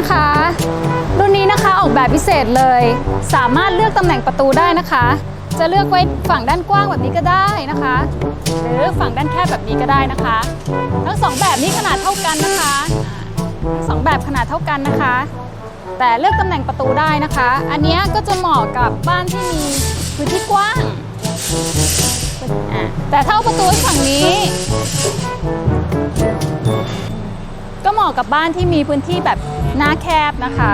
นะคะรุ่นนี้นะคะออกแบบพิเศษเลยสามารถเลือกตำแหน่งประตูได้นะคะจะเลือกไว้ฝั่งด้านกว้างแบบนี้ก็ได้นะคะหรือฝั่งด้านแคบแบบนี้ก็ได้นะคะทั้งสองแบบนี้ขนาดเท่ากันนะคะทั้งสองแบบขนาดเท่ากันนะคะแต่เลือกตำแหน่งประตูได้นะคะอันนี้ก็จะเหมาะกับบ้านที่มีพื้นที่กว้างแต่ถ้าเอาประตูฝั่งนี้ก็เหมาะกับบ้านที่มีพื้นที่แบบหน้าแคบนะคะ